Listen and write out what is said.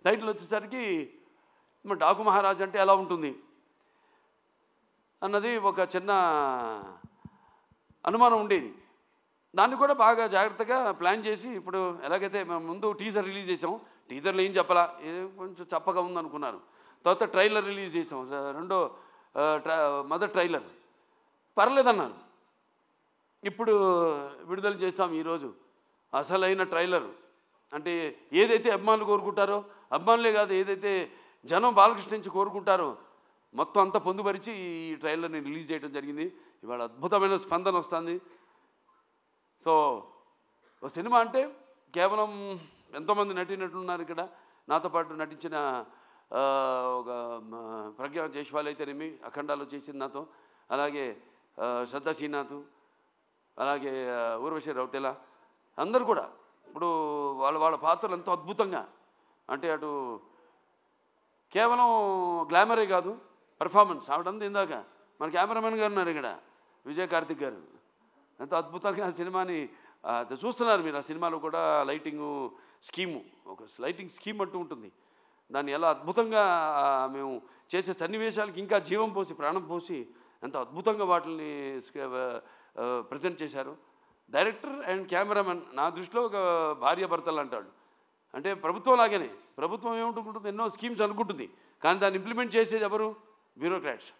Title వచ్చేసరికి మరి డాకు మహారాజ్ అంటే ఎలా ఉంటుంది అన్నది ఒక చిన్న అనుమానం ఉండేది. దాన్ని కూడా బాగా జాగ్రత్తగా ప్లాన్ చేసి ఇప్పుడు ఎలాగైతే మేము ముందు టీజర్ రిలీజ్ చేసాం, టీజర్లో ఏం చెప్పాలా, కొంచెం చప్పగా ఉందనుకున్నారు. తర్వాత ట్రైలర్ రిలీజ్ చేసాం, రెండో మొదటి ట్రైలర్ పర్లేదన్నారు. ఇప్పుడు విడుదల చేస్తాం ఈరోజు అసలైన ట్రైలర్. అంటే ఏదైతే అభిమానులు కోరుకుంటారో, అభిమానులే కాదు ఏదైతే జనం బాలకృష్ణ నుంచి కోరుకుంటారో మొత్తం అంతా పొందుపరిచి ఈ ట్రైలర్ని రిలీజ్ చేయడం జరిగింది. ఇవాళ అద్భుతమైన స్పందన వస్తుంది. సో సినిమా అంటే కేవలం ఎంతోమంది నటీనటులున్నారు ఇక్కడ. నాతో పాటు నటించిన ఒక ప్రజ్ఞా జైస్వాల్ అయితేనేమి అఖండాలో చేసింది నాతో, అలాగే శ్రద్ధా శ్రీనాథ్, అలాగే ఊర్వశి రౌతెల, అందరూ కూడా ఇప్పుడు వాళ్ళ పాత్రలు ఎంతో అద్భుతంగా, అంటే అటు కేవలం గ్లామరే కాదు పర్ఫార్మెన్స్. ఆవిడంతా ఇందాక మన కెమెరామెన్ గారు ఉన్నారు ఇక్కడ, విజయ్ కార్తిక్ గారు, ఎంతో అద్భుతంగా సినిమాని చూస్తున్నారు మీరు. ఆ సినిమాలో కూడా లైటింగు స్కీము, ఒక లైటింగ్ స్కీమ్ అంటూ ఉంటుంది. దాన్ని ఎలా అద్భుతంగా మేము చేసే సన్నివేశాలకి ఇంకా జీవం పోసి ప్రాణం పోసి ఎంత అద్భుతంగా వాటిని ప్రజెంట్ చేశారు. డైరెక్టర్ అండ్ కెమెరామెన్ నా దృష్టిలో ఒక భార్యాభర్తలు అంటాడు. అంటే ప్రభుత్వం లాగానే, ప్రభుత్వం ఏముంటుంది, ఎన్నో స్కీమ్స్ అనుకుంటుంది, కానీ దాన్ని ఇంప్లిమెంట్ చేసేది ఎవరు? బ్యూరోక్రాట్స్.